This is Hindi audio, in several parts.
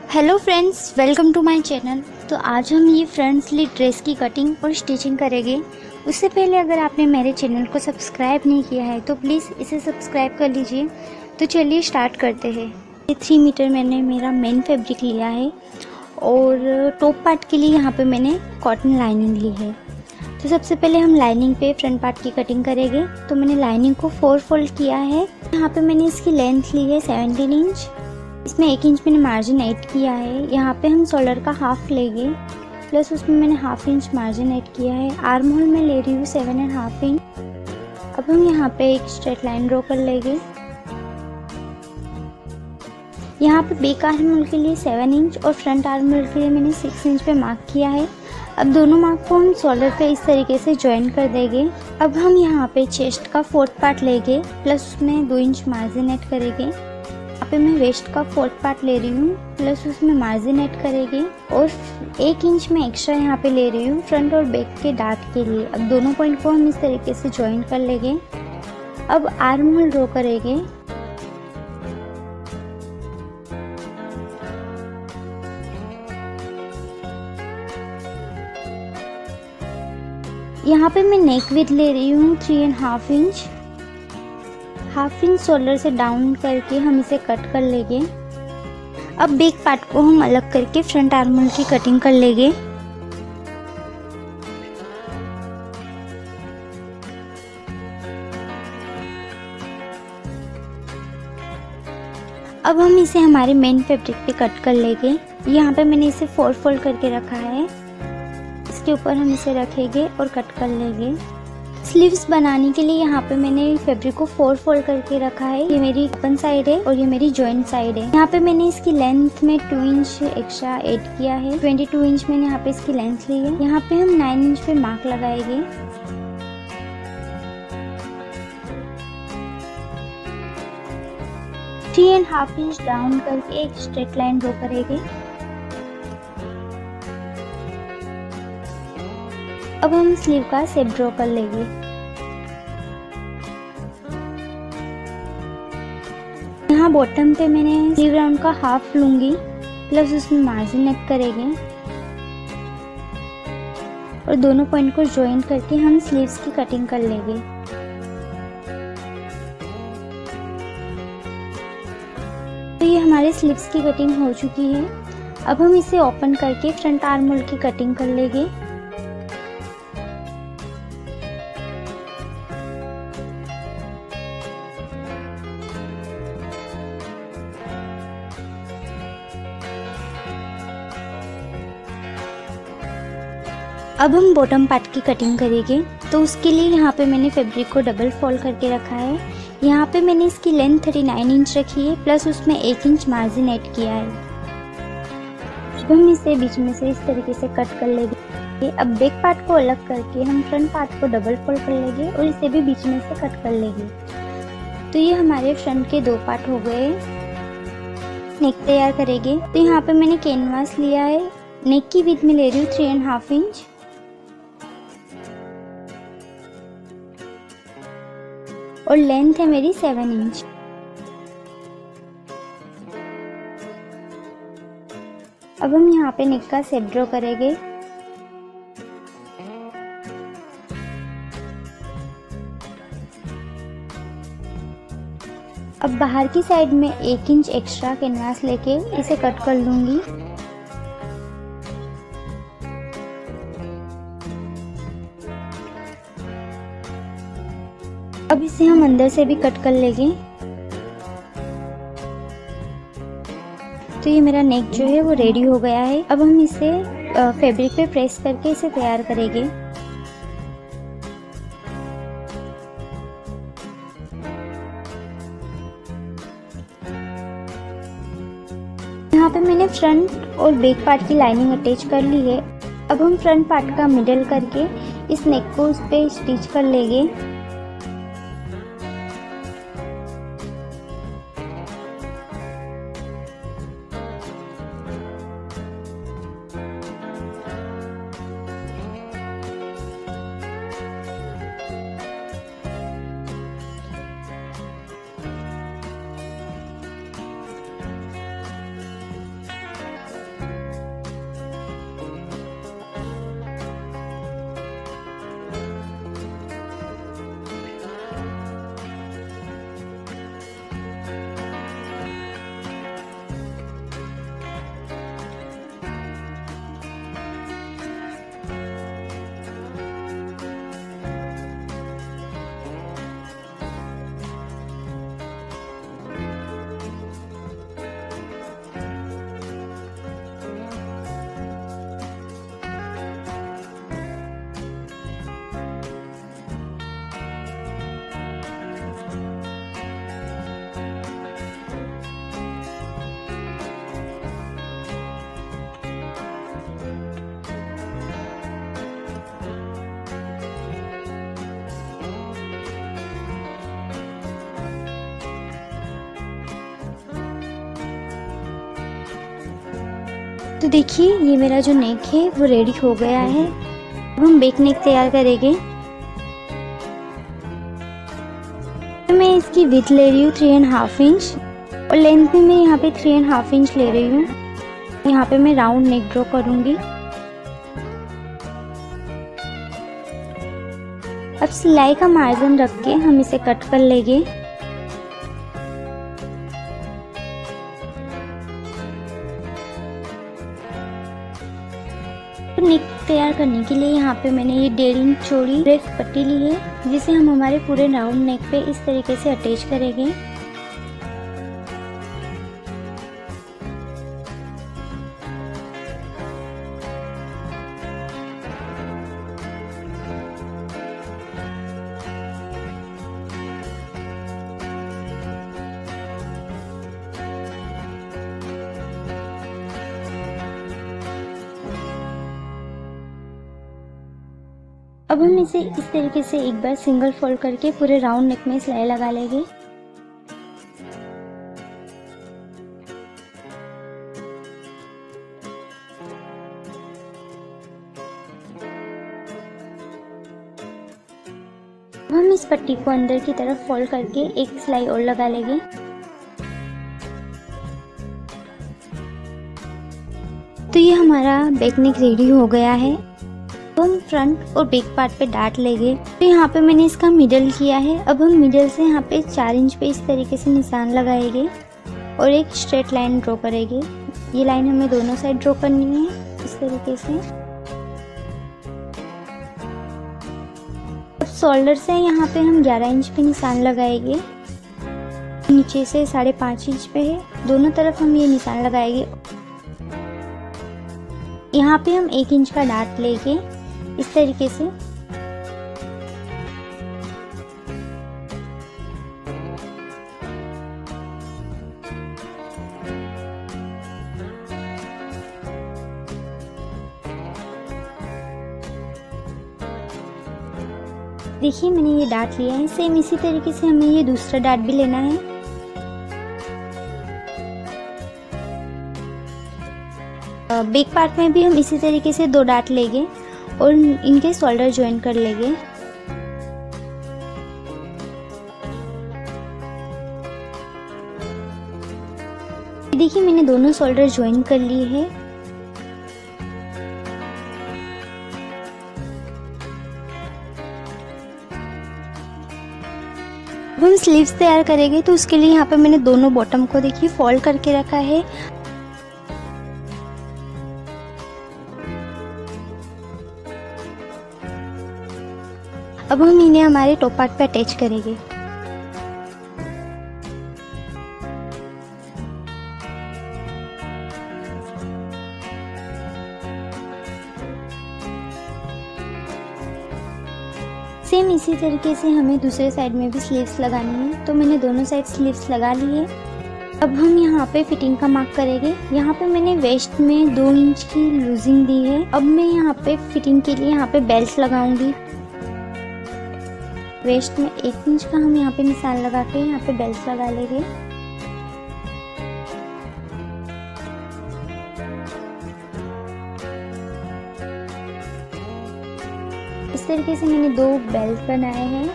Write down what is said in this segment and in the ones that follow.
Hello friends, welcome to my channel. तो आज हम ये फ्रंट स्लीव ड्रेस की कटिंग और स्टिचिंग करेंगे। उससे पहले अगर आपने मेरे चैनल को सब्सक्राइब नहीं किया है तो प्लीज़ इसे सब्सक्राइब कर लीजिए। तो चलिए स्टार्ट करते हैं। 3 मीटर मैंने मेरा मेन फैब्रिक लिया है और टॉप पार्ट के लिए यहाँ पे मैंने कॉटन लाइनिंग ली है। तो सबसे पहले हम लाइनिंग पे फ्रंट पार्ट की कटिंग करेंगे। तो मैंने लाइनिंग को 4 फोल्ड किया है। यहाँ पे मैंने इसकी लेंथ ली है 17 इंच। इसमें 1 इंच मैंने मार्जिन ऐड किया है। यहाँ पे हम शोल्डर का हाफ लेंगे, प्लस उसमें मैंने हाफ इंच मार्जिन ऐड किया है। आर्म होल में ले रही हूँ 7.5 इंच। अब हम यहाँ पे एक स्ट्रेट लाइन ड्रॉ कर लेंगे। यहाँ पे बैक आर्म होल के लिए 7 इंच और फ्रंट आर्म होल के लिए मैंने 6 इंच पे मार्क किया है। अब दोनों मार्क को हम शोल्डर पे इस तरीके से ज्वाइन कर देंगे। अब हम यहाँ पे चेस्ट का 4th पार्ट लेंगे, प्लस उसमें 2 इंच मार्जिन ऐड करेंगे। यहाँ पे मैं वेस्ट का 4th पार्ट ले रही हूँ, प्लस उसमें मार्जिन ऐड करेंगे और 1 इंच में एक्स्ट्रा यहाँ पे ले रही हूँ फ्रंट और बैक के डार्ट के लिए। अब दोनों पॉइंट को हम इस तरीके से ज्वाइन कर लेंगे। अब आर्म होल ड्रॉ करेंगे। यहाँ पे मैं नेक विड्थ ले रही हूँ 3.5 इंच। हाफ इंच शोल्डर से डाउन करके हम इसे कट कर लेंगे। अब बैक पार्ट को हम अलग करके फ्रंट आर्म होल की कटिंग कर लेंगे। अब हम इसे हमारे मेन फैब्रिक पे कट कर लेंगे। यहाँ पे मैंने इसे 4 फोल्ड करके रखा है। इसके ऊपर हम इसे रखेंगे और कट कर लेंगे। स्लीव्स बनाने के लिए यहाँ पे मैंने फैब्रिक को 4 फोल्ड करके रखा है। ये मेरी ओपन साइड है और ये मेरी जॉइंट साइड है। यहाँ पे मैंने इसकी लेंथ में 2 इंच एक्स्ट्रा ऐड किया है। 22 इंच मैंने यहाँ पे इसकी लेंथ ली है। यहाँ पे हम 9 इंच पे मार्क लगाएंगे। Three and half inch down करके एक स्ट्रेट लाइन ड्रॉ करेंगे। अब हम स्लीव का शेप ड्रॉ कर लेंगे। यहाँ बॉटम पे मैंने स्लीव राउंड का हाफ लूंगी, प्लस उसमें मार्जिन ऐड करेंगे और दोनों पॉइंट को ज्वाइन करके हम स्लीव्स की कटिंग कर लेंगे। तो ये हमारे स्लीव्स की कटिंग हो चुकी है। अब हम इसे ओपन करके फ्रंट आर्म होल की कटिंग कर लेंगे। अब हम बॉटम पार्ट की कटिंग करेंगे। तो उसके लिए यहाँ पे मैंने फैब्रिक को डबल फोल्ड करके रखा है। यहाँ पे मैंने इसकी लेंथ 39 इंच रखी है, प्लस उसमें 1 इंच मार्जिन ऐड किया है। अब हम इसे बीच में से इस तरीके से कट कर लेंगे। अब बैक पार्ट को अलग करके हम फ्रंट पार्ट को डबल फोल्ड कर लेंगे और इसे भी बीच में से कट कर लेंगे। तो ये हमारे फ्रंट के 2 पार्ट हो गए। नेक तैयार करेंगे। तो यहाँ पे मैंने कैनवास लिया है। नेक की विड्थ में ले रही हूँ 3.5 इंच और लेंथ है मेरी 7 इंच। अब हम यहाँ पे नेक का शेप ड्रॉ करेंगे। अब बाहर की साइड में 1 इंच एक्स्ट्रा कैनवास लेके इसे कट कर लूंगी। अब इसे हम अंदर से भी कट कर लेंगे। तो ये मेरा नेक जो है वो रेडी हो गया है। अब हम इसे फैब्रिक पे प्रेस करके इसे तैयार करेंगे। यहाँ पे मैंने फ्रंट और बैक पार्ट की लाइनिंग अटैच कर ली है। अब हम फ्रंट पार्ट का मिडल करके इस नेक को उस पे स्टिच कर लेंगे। तो देखिए ये मेरा जो नेक है वो रेडी हो गया है। अब हम बैक नेक तैयार करेंगे। तो मैं इसकी विड्थ ले रही हूँ 3.5 इंच और लेंथ में मैं यहाँ पे 3.5 इंच ले रही हूँ। यहाँ पे मैं राउंड नेक ड्रॉ करूँगी। अब सिलाई का मार्जिन रख के हम इसे कट कर लेंगे। तो नेक तैयार करने के लिए यहाँ पे मैंने ये 1.5 इंच चौड़ी ड्रेस पट्टी ली है, जिसे हम हमारे पूरे राउंड नेक पे इस तरीके से अटैच करेंगे। अब हम इसे इस तरीके से एक बार सिंगल फोल्ड करके पूरे राउंड नेक में सिलाई लगा लेंगे। अब हम इस पट्टी को अंदर की तरफ फोल्ड करके एक सिलाई और लगा लेंगे। तो ये हमारा बैक नेक रेडी हो गया है। तो हम फ्रंट और बैक पार्ट पे डाट लेंगे। तो यहाँ पे मैंने इसका मिडल किया है। अब हम मिडल से यहाँ पे 4 इंच पे इस तरीके से निशान लगाएंगे और एक स्ट्रेट लाइन ड्रॉ करेंगे। ये लाइन हमें दोनों साइड ड्रॉ करनी है इस तरीके से। अब शोल्डर से यहाँ पे हम 11 इंच पे निशान लगाएंगे। नीचे से 5.5 इंच पे है, दोनों तरफ हम ये निशान लगाएंगे। यहाँ पे हम 1 इंच का डाट लेके इस तरीके से देखिए मैंने ये डाट लिया है। सेम इसी तरीके से हमें ये दूसरा डाट भी लेना है। बैक पार्ट में भी हम इसी तरीके से 2 डाट लेंगे और इनके शोल्डर ज्वाइन कर लेंगे। देखिए मैंने दोनों शोल्डर ज्वाइन कर लिए हैं। अब हम स्लीव्स तैयार करेंगे, तो उसके लिए यहाँ पे मैंने दोनों बॉटम को देखिए फोल्ड करके रखा है। अब हम इन्हें हमारे टॉप पार्ट पे अटैच करेंगे। सेम इसी तरीके से हमें दूसरे साइड में भी स्लीव्स लगानी है। तो मैंने दोनों साइड स्लीव्स लगा ली है। अब हम यहाँ पे फिटिंग का मार्क करेंगे। यहाँ पे मैंने वेस्ट में 2 इंच की लूजिंग दी है। अब मैं यहाँ पे फिटिंग के लिए यहाँ पे बेल्ट लगाऊंगी। वेस्ट में 1 इंच का हम यहाँ पे निशान लगा के यहाँ पे बेल्ट लगा लेंगे। इस तरीके से मैंने 2 बेल्ट बनाए हैं।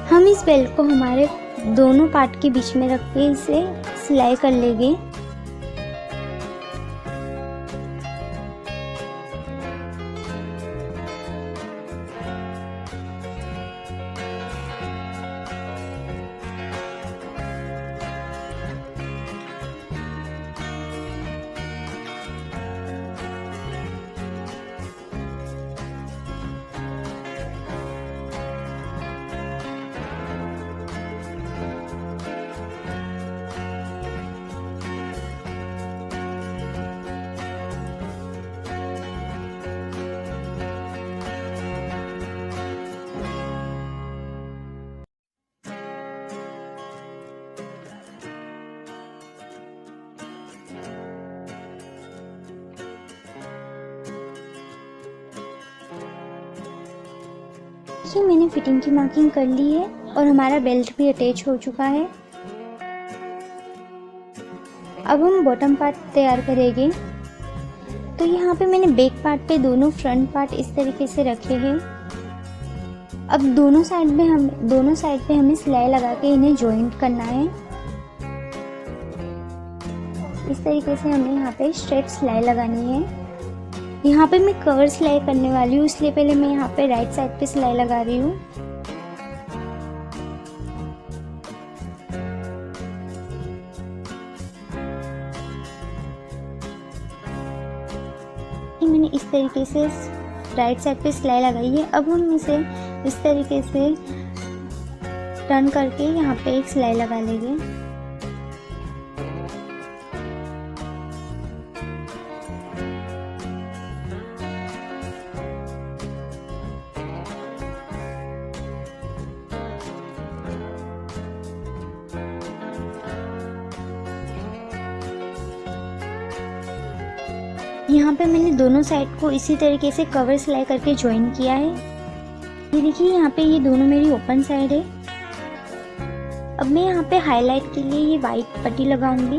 हम इस बेल्ट को हमारे दोनों पार्ट के बीच में रख के इसे सिलाई कर लेंगे। देखिए मैंने फिटिंग की मार्किंग कर ली है और हमारा बेल्ट भी अटैच हो चुका है। अब हम बॉटम पार्ट तैयार करेंगे। तो यहाँ पे मैंने बैक पार्ट पे दोनों फ्रंट पार्ट इस तरीके से रखे हैं। अब दोनों साइड पे हमें सिलाई लगा के इन्हें जॉइंट करना है। इस तरीके से हमें यहाँ पे स्ट्रेट सिलाई लगानी है। यहाँ पे मैं कवर सिलाई करने वाली हूँ, इसलिए पहले मैं यहाँ पे राइट साइड पे सिलाई लगा रही हूँ। मैंने इस तरीके से राइट साइड पे सिलाई लगाई है। अब हम इसे इस तरीके से टर्न करके यहाँ पे एक सिलाई लगा लेंगे। यहाँ पे मैंने दोनों साइड को इसी तरीके से कवर सिलाई करके ज्वाइन किया है। ये देखिए, यहाँ पे ये दोनों मेरी ओपन साइड है। अब मैं यहाँ पे हाईलाइट के लिए ये वाइट पट्टी लगाऊंगी।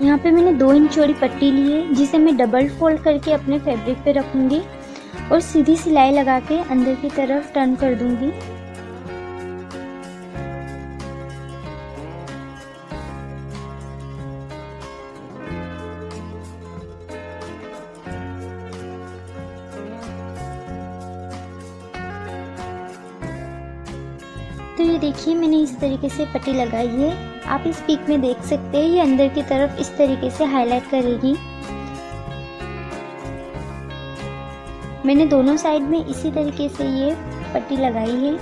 यहाँ पे मैंने 2 इंच चौड़ी पट्टी ली है, जिसे मैं डबल फोल्ड करके अपने फैब्रिक पे रखूंगी और सीधी सिलाई लगा के अंदर की तरफ टर्न कर दूंगी। तो ये देखिए, मैंने इस तरीके से पट्टी लगाई है। आप इस पिक में देख सकते हैं, ये अंदर की तरफ इस तरीके से हाईलाइट करेगी। मैंने दोनों साइड में इसी तरीके से ये पट्टी लगाई है।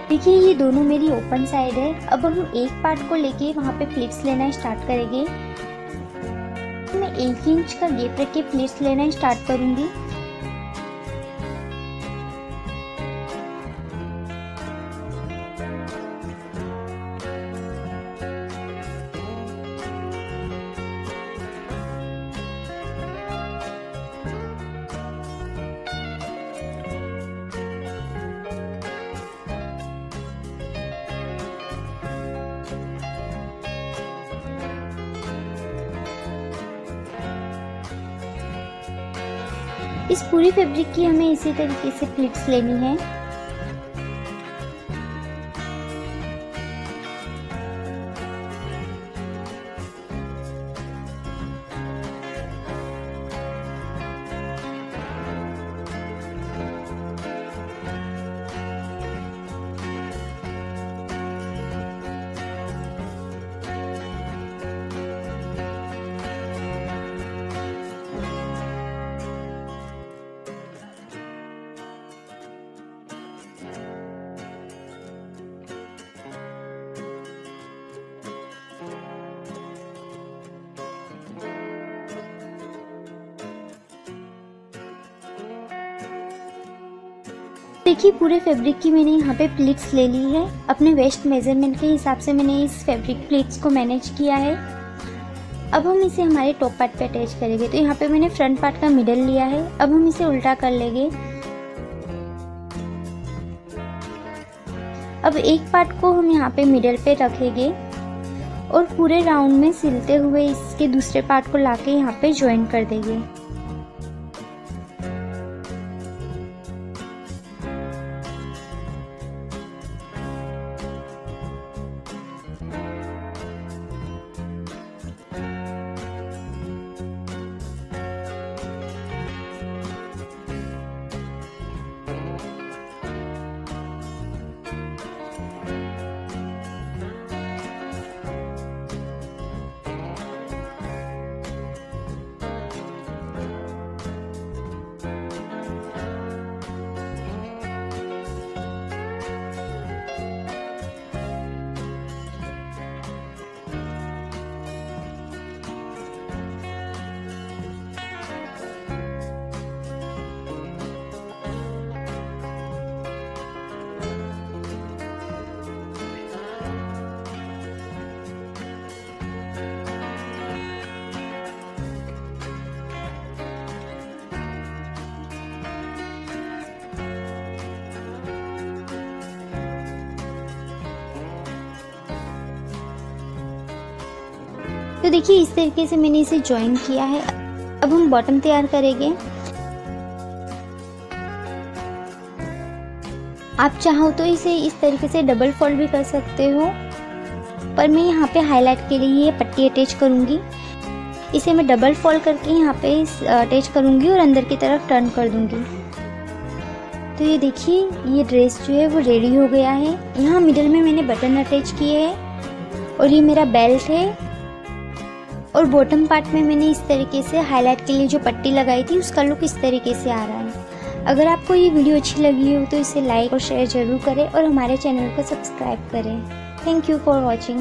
देखिए, ये दोनों मेरी ओपन साइड है। अब हम एक पार्ट को लेके वहाँ पे प्लीट्स लेना स्टार्ट करेंगे। मैं 1 इंच का गैप रख के प्लीट्स लेना स्टार्ट करूंगी। इस पूरी फैब्रिक की हमें इसी तरीके से प्लीट्स लेनी है। देखिए, पूरे फैब्रिक की मैंने यहाँ पे प्लीट्स ले ली है। अपने वेस्ट मेजरमेंट के हिसाब से मैंने इस फैब्रिक प्लीट्स को मैनेज किया है। अब हम इसे हमारे टॉप पार्ट पे अटैच करेंगे। तो यहाँ पे मैंने फ्रंट पार्ट का मिडल लिया है। अब हम इसे उल्टा कर लेंगे। अब एक पार्ट को हम यहाँ पे मिडल पे रखेंगे और पूरे राउंड में सिलते हुए इसके दूसरे पार्ट को लाके यहाँ पे ज्वाइन कर देंगे। तो देखिए इस तरीके से मैंने इसे ज्वाइन किया है। अब हम बॉटम तैयार करेंगे। आप चाहो तो इसे इस तरीके से डबल फोल्ड भी कर सकते हो, पर मैं यहाँ पे हाईलाइट के लिए ये पट्टी अटैच करूँगी। इसे मैं डबल फोल्ड करके यहाँ पे अटैच करूँगी और अंदर की तरफ टर्न कर दूँगी। तो ये देखिए ये ड्रेस जो है वो रेडी हो गया है। यहाँ मिडल में मैंने बटन अटैच किए हैं और ये मेरा बेल्ट है। और बॉटम पार्ट में मैंने इस तरीके से हाईलाइट के लिए जो पट्टी लगाई थी उसका लुक इस तरीके से आ रहा है। अगर आपको ये वीडियो अच्छी लगी हो तो इसे लाइक और शेयर ज़रूर करें और हमारे चैनल को सब्सक्राइब करें। Thank you for watching.